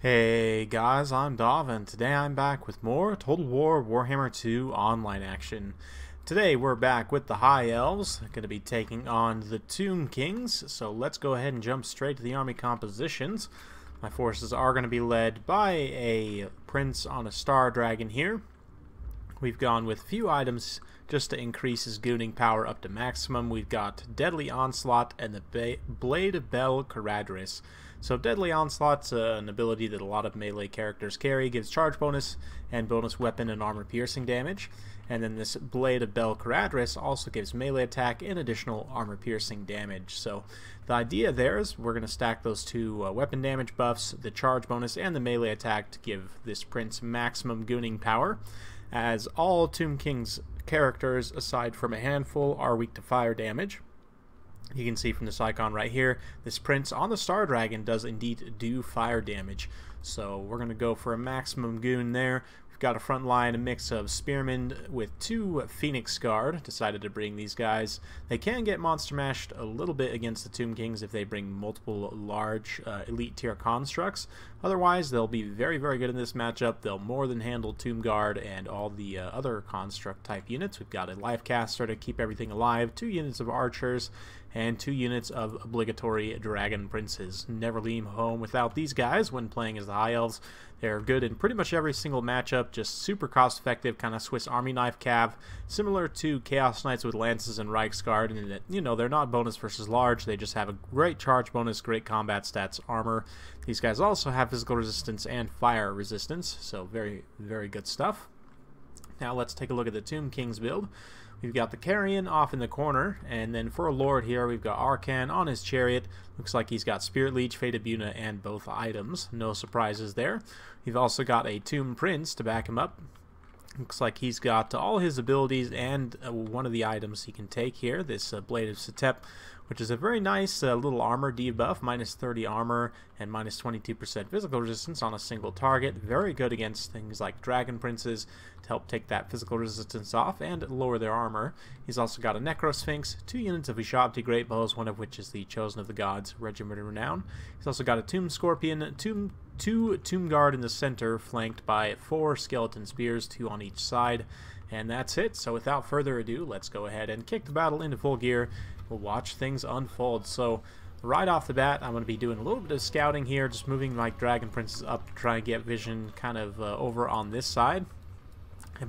Hey guys, I'm Dov, and today I'm back with more Total War Warhammer 2 online action. Today we're back with the High Elves, going to be taking on the Tomb Kings, so let's go ahead and jump straight to the army compositions. My forces are going to be led by a prince on a star dragon here. We've gone with a few items just to increase his gooning power up to maximum. We've got Deadly Onslaught and the Blade of Bel Caradris. So Deadly Onslaught's an ability that a lot of melee characters carry, gives charge bonus and bonus weapon and armor piercing damage. And then this Blade of Bel Caradris also gives melee attack and additional armor piercing damage. So the idea there is we're going to stack those two weapon damage buffs, the charge bonus and the melee attack, to give this prince maximum gooning power, as all Tomb King's characters, aside from a handful, are weak to fire damage. You can see from this icon right here, this prince on the Star Dragon does indeed do fire damage. So we're going to go for a maximum goon there. We've got a front line, a mix of spearmen with two Phoenix Guard. Decided to bring these guys. They can get monster mashed a little bit against the Tomb Kings if they bring multiple large elite tier constructs. Otherwise, they'll be very, very good in this matchup. They'll more than handle Tomb Guard and all the other construct type units. We've got a life caster to keep everything alive, 2 units of archers, and 2 units of obligatory dragon princes. Never leave home without these guys when playing as the High Elves. They're good in pretty much every single matchup, just super cost effective, kind of Swiss Army knife cav, similar to Chaos Knights with Lances and Reichsguard, in that, you know, they're not bonus versus large, they just have a great charge bonus, great combat stats, armor. These guys also have physical resistance and fire resistance, so very, very good stuff. Now let's take a look at the Tomb King's build. We've got the Carrion off in the corner, and then for a Lord here, we've got Arkhan on his chariot. Looks like he's got Spirit Leech, Fated Buna, and both items. No surprises there. We've also got a Tomb Prince to back him up. Looks like he's got all his abilities and one of the items he can take here, this Blade of Setep, which is a very nice little armor debuff, minus 30 armor and minus 22% physical resistance on a single target. Very good against things like Dragon Princes to help take that physical resistance off and lower their armor. He's also got a Necro Sphinx, 2 units of Ushabti Great Bows, one of which is the Chosen of the Gods Regiment of Renown. He's also got a Tomb Scorpion, 2 Tomb Guard in the center, flanked by 4 Skeleton Spears, 2 on each side. And that's it. So without further ado, let's go ahead and kick the battle into full gear. We'll watch things unfold. So right off the bat, I'm going to be doing a little bit of scouting here, just moving my Dragon Princes up to try and get vision kind of over on this side.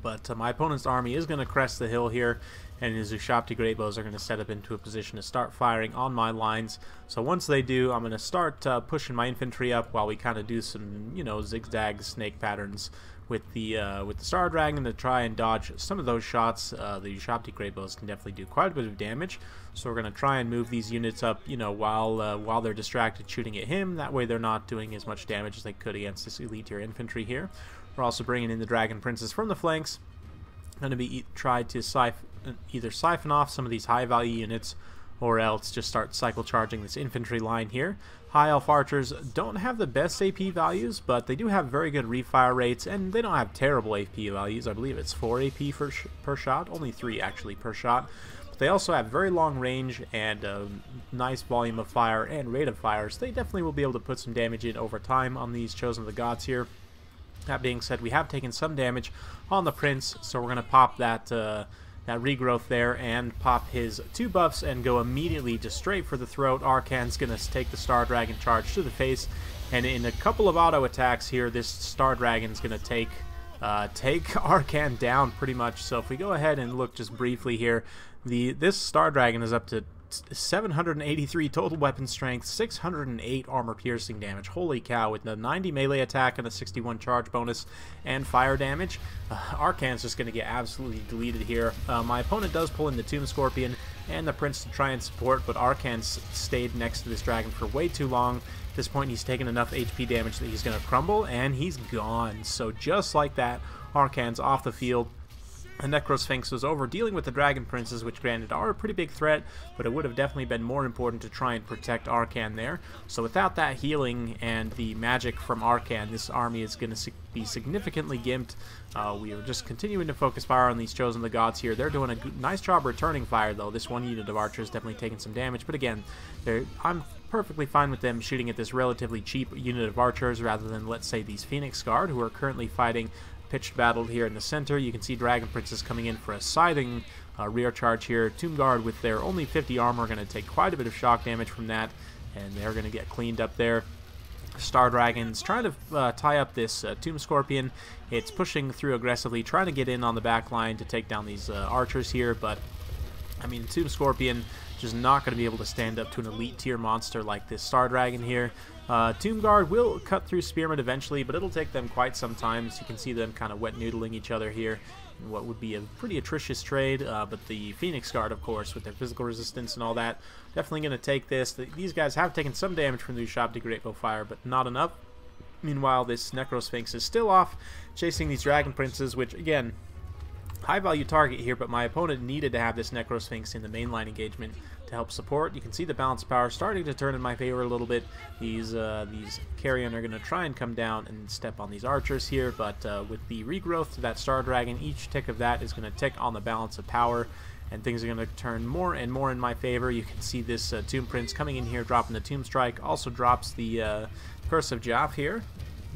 But my opponent's army is going to crest the hill here, and his Ushabti Great Bows are going to set up into a position to start firing on my lines. So once they do, I'm going to start pushing my infantry up while we kind of do some, you know, zigzag snake patterns with the Star Dragon to try and dodge some of those shots. The Ushabti Great Bows can definitely do quite a bit of damage, so we're going to try and move these units up, you know, while they're distracted shooting at him. That way they're not doing as much damage as they could against this elite tier infantry here. We're also bringing in the Dragon Princes from the flanks. Going to be try to either siphon off some of these high value units, or else just start cycle charging this infantry line here. High Elf Archers don't have the best AP values, but they do have very good refire rates, and they don't have terrible AP values. I believe it's 4 AP per shot, only 3 actually per shot. But they also have very long range and nice volume of fire and rate of fire, so they definitely will be able to put some damage in over time on these Chosen of the Gods here. That being said, we have taken some damage on the Prince, so we're going to pop that regrowth there and pop his 2 buffs and go immediately just straight for the throat. Arkhan's going to take the Star Dragon charge to the face, and in a couple of auto attacks here, this Star Dragon's going to take Arkhan down pretty much. So if we go ahead and look just briefly here, this Star Dragon is up to 783 total weapon strength, 608 armor piercing damage. Holy cow, with the 90 melee attack and a 61 charge bonus and fire damage. Arkhan's just going to get absolutely deleted here. My opponent does pull in the Tomb Scorpion and the Prince to try and support, but Arkhan's stayed next to this dragon for way too long. At this point, he's taken enough HP damage that he's going to crumble, and he's gone. So just like that, Arkhan's off the field. The Necro Sphinx was over dealing with the Dragon Princes, which granted are a pretty big threat, but it would have definitely been more important to try and protect Arkhan there. So without that healing and the magic from Arkhan, this army is going to be significantly gimped. We are just continuing to focus fire on these Chosen of the Gods here. They're doing a nice job returning fire, though. This one unit of archers definitely taking some damage, but again, I'm perfectly fine with them shooting at this relatively cheap unit of archers rather than, let's say, these Phoenix Guard, who are currently fighting pitched battle here in the center. You can see Dragon Princes coming in for a scything rear charge here. Tomb Guard with their only 50 armor are going to take quite a bit of shock damage from that, and they're going to get cleaned up there. Star Dragon's trying to tie up this Tomb Scorpion. It's pushing through aggressively, trying to get in on the back line to take down these archers here, but I mean, Tomb Scorpion just not going to be able to stand up to an elite tier monster like this Star Dragon here. Tomb Guard will cut through Spearmen eventually, but it'll take them quite some time. So you can see them kind of wet noodling each other here in what would be a pretty atrocious trade. But the Phoenix Guard, of course, with their physical resistance and all that, definitely going to take this. These guys have taken some damage from the Ushabti Great Bow Fire, but not enough. Meanwhile, this Necrosphinx is still off chasing these Dragon Princes, which, again, high value target here, but my opponent needed to have this Necrosphinx in the mainline engagement to help support. You can see the balance of power starting to turn in my favor a little bit. These Carrion are going to try and come down and step on these archers here, but with the regrowth to that Star Dragon, each tick of that is going to tick on the balance of power, and things are going to turn more and more in my favor. You can see this Tomb Prince coming in here, dropping the Tomb Strike, also drops the Curse of Jaff here,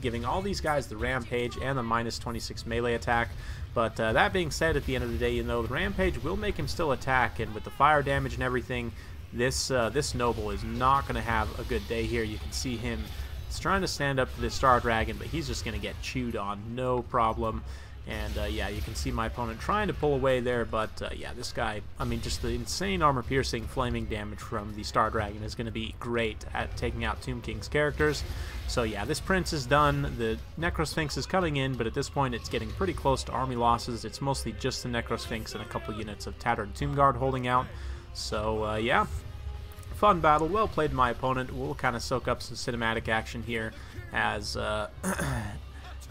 giving all these guys the Rampage and the minus 26 melee attack. But that being said, at the end of the day, you know, the Rampage will make him still attack, and with the fire damage and everything, this Noble is not going to have a good day here. You can see him, he's trying to stand up to this Star Dragon, but he's just going to get chewed on, no problem. And yeah, you can see my opponent trying to pull away there, but yeah, this guy, I mean, just the insane armor-piercing flaming damage from the Star Dragon is going to be great at taking out Tomb King's characters. So yeah, this Prince is done. The Necrosphinx is coming in, but at this point it's getting pretty close to army losses. It's mostly just the Necrosphinx and a couple units of Tattered Tomb Guard holding out. So yeah, fun battle, well played my opponent. We'll kind of soak up some cinematic action here as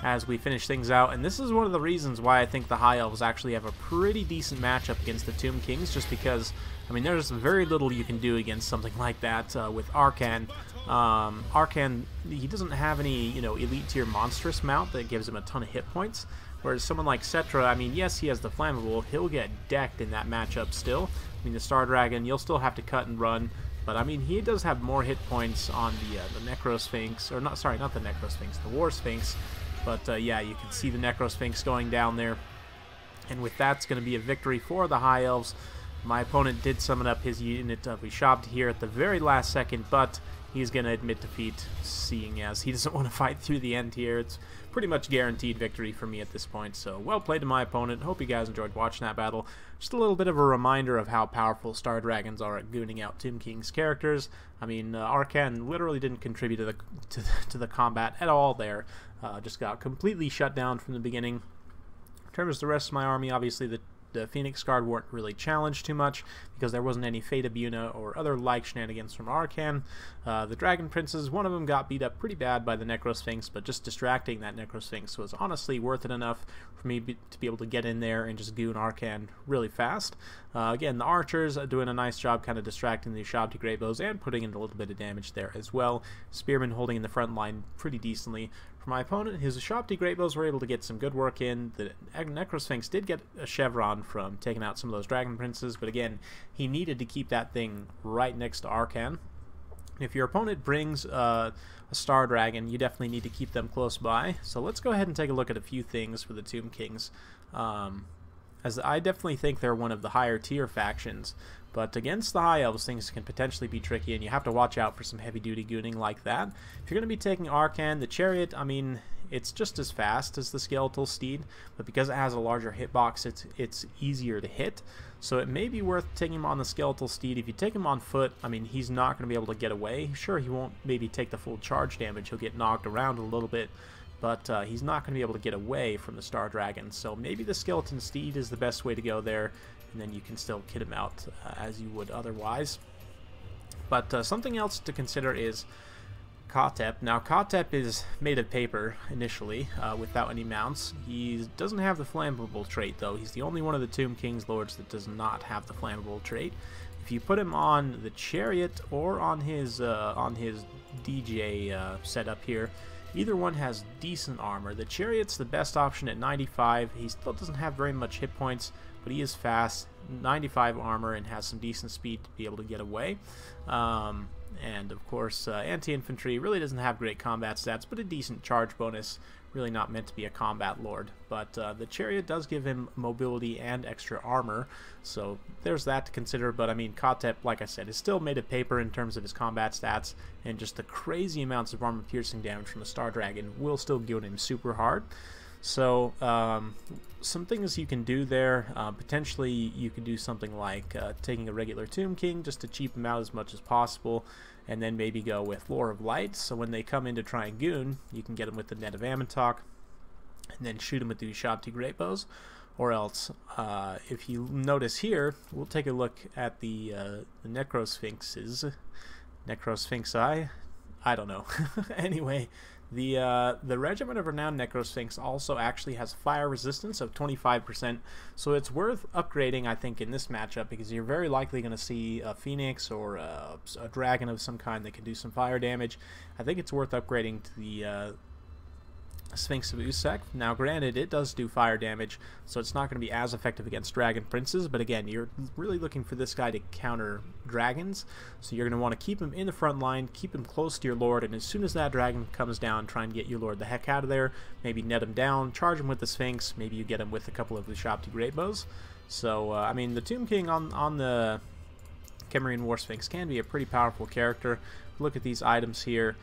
as we finish things out. And this is one of the reasons why I think the High Elves actually have a pretty decent matchup against the Tomb Kings, just because, I mean, there's very little you can do against something like that with Arkhan. Arkhan, he doesn't have any, you know, elite tier monstrous mount that gives him a ton of hit points, whereas someone like Cetra, I mean, yes, he has the flammable, he'll get decked in that matchup still. I mean, the Star Dragon, you'll still have to cut and run, but I mean, he does have more hit points on the Necrosphinx, or not, sorry, not the Necrosphinx, the War Sphinx. But yeah, you can see the Necrosphinx going down there, and with that's going to be a victory for the High Elves. My opponent did summon up his unit of Ushabti here at the very last second, but he's going to admit defeat, seeing as he doesn't want to fight through the end here. It's pretty much guaranteed victory for me at this point, so well played to my opponent. Hope you guys enjoyed watching that battle. Just a little bit of a reminder of how powerful Star Dragons are at gooning out Tomb King's characters. I mean, Arkhan literally didn't contribute to the combat at all there. Just got completely shut down from the beginning. In terms of the rest of my army, obviously the Phoenix Guard weren't really challenged too much because there wasn't any Fate Abuna or other like shenanigans from Arkhan. The Dragon Princes, one of them got beat up pretty bad by the Necrosphinx, but just distracting that Necrosphinx was honestly worth it enough for me to be able to get in there and just goon Arkhan really fast. Again, the archers are doing a nice job kind of distracting the Ushabti Great Bows and putting in a little bit of damage there as well. Spearmen holding in the front line pretty decently. For my opponent, his Ushabti Great Bows were able to get some good work in. The Necrosphinx did get a chevron from taking out some of those Dragon Princes, but again, he needed to keep that thing right next to Arkhan. If your opponent brings a Star Dragon, you definitely need to keep them close by. So let's go ahead and take a look at a few things for the Tomb Kings, as I definitely think they're one of the higher tier factions. But against the High Elves, things can potentially be tricky, and you have to watch out for some heavy-duty gooning like that. If you're going to be taking Arkhan, the Chariot, I mean, it's just as fast as the Skeletal Steed, but because it has a larger hitbox, it's easier to hit. So it may be worth taking him on the Skeletal Steed. If you take him on foot, I mean, he's not going to be able to get away. Sure, he won't maybe take the full charge damage. He'll get knocked around a little bit, but he's not going to be able to get away from the Star Dragon. So maybe the Skeleton Steed is the best way to go there, and then you can still kit him out as you would otherwise. But something else to consider is Kotep. Now, Kotep is made of paper initially, without any mounts. He doesn't have the flammable trait, though. He's the only one of the Tomb King's lords that does not have the flammable trait. If you put him on the Chariot or on his DJ setup here, either one has decent armor. The Chariot's the best option at 95. He still doesn't have very much hit points, but he is fast, 95 armor, and has some decent speed to be able to get away. And of course, anti-infantry really doesn't have great combat stats, but a decent charge bonus. Really not meant to be a combat lord. But the chariot does give him mobility and extra armor, so there's that to consider. But I mean, Kotep, like I said, is still made of paper in terms of his combat stats, and just the crazy amounts of armor piercing damage from the Star Dragon will still give him super hard. So some things you can do there, potentially you could do something like taking a regular Tomb King just to cheap him out as much as possible, and then maybe go with Lore of Light, so when they come in to try and Goon, you can get them with the Net of Amantok, and then shoot them with the Ushabti Great Bows. Or else, if you notice here, we'll take a look at the Necrosphinxes. Necrosphinxi? I don't know. Anyway, the Regiment of Renowned Necrosphinx also actually has fire resistance of 25%, so it's worth upgrading, I think, in this matchup, because you're very likely going to see a Phoenix or a dragon of some kind that can do some fire damage. I think it's worth upgrading to the Sphinx of Usek. Now granted, it does do fire damage, so it's not going to be as effective against dragon princes, but again, you're really looking for this guy to counter dragons, so you're going to want to keep him in the front line, keep him close to your lord, and as soon as that dragon comes down, try and get your lord the heck out of there, maybe net him down, charge him with the Sphinx, maybe you get him with a couple of the Ushabti Great Bows. So I mean, the Tomb King on the Cimmerian War Sphinx can be a pretty powerful character. Look at these items here.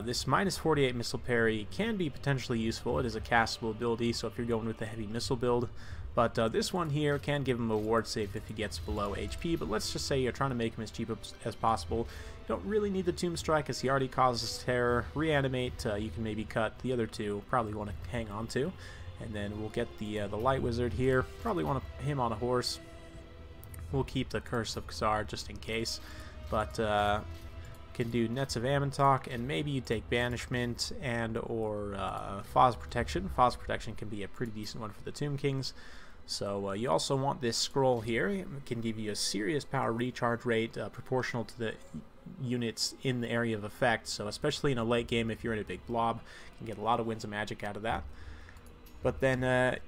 This minus 48 missile parry can be potentially useful. It is a castable ability, so if you're going with the heavy missile build. But this one here can give him a ward save if he gets below HP, but let's just say you're trying to make him as cheap as possible. You don't really need the Tomb Strike, as he already causes terror. Reanimate, you can maybe cut. The other two probably want to hang on to. And then we'll get the Light Wizard here. Probably want him on a horse. We'll keep the Curse of Khazar just in case. But can do Nets of Amantok, and maybe you take Banishment and or Foz Protection. Foz Protection can be a pretty decent one for the Tomb Kings. So you also want this scroll here. It can give you a serious power recharge rate proportional to the units in the area of effect. So especially in a late game, if you're in a big blob, you can get a lot of Winds of Magic out of that. But then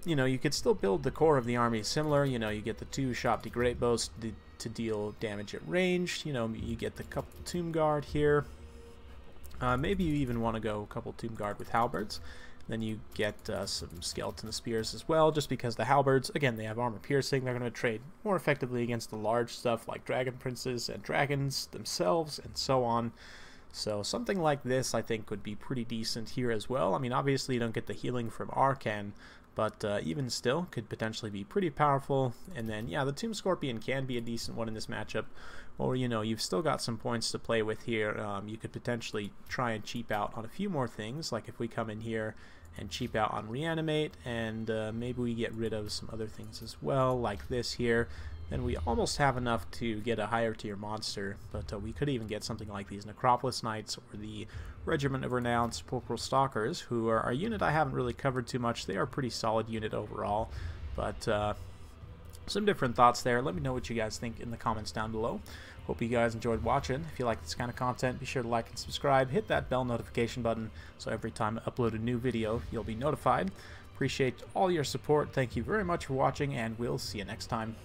you know, you could still build the core of the army similar. You know, you get the two Ushabti Great Bows to deal damage at range. You know, you get the couple Tomb Guard here. Maybe you even want to go a couple Tomb Guard with halberds. Then you get some skeleton spears as well, just because the halberds, again, they have armor piercing. They're going to trade more effectively against the large stuff like dragon princes and dragons themselves and so on. So something like this I think would be pretty decent here as well. I mean, obviously you don't get the healing from Arkhan, but even still could potentially be pretty powerful. And then yeah, the Tomb Scorpion can be a decent one in this matchup, or you know, you've still got some points to play with here. You could potentially try and cheap out on a few more things, like if we come in here and cheap out on Reanimate, and maybe we get rid of some other things as well, like this here. Then we almost have enough to get a higher tier monster, but we could even get something like these Necropolis Knights or the Regiment of Renowned Sepulchral Stalkers, who are a unit I haven't really covered too much. They are a pretty solid unit overall, but some different thoughts there. Let me know what you guys think in the comments down below. Hope you guys enjoyed watching. If you like this kind of content, be sure to like and subscribe. Hit that bell notification button so every time I upload a new video, you'll be notified. Appreciate all your support. Thank you very much for watching, and we'll see you next time.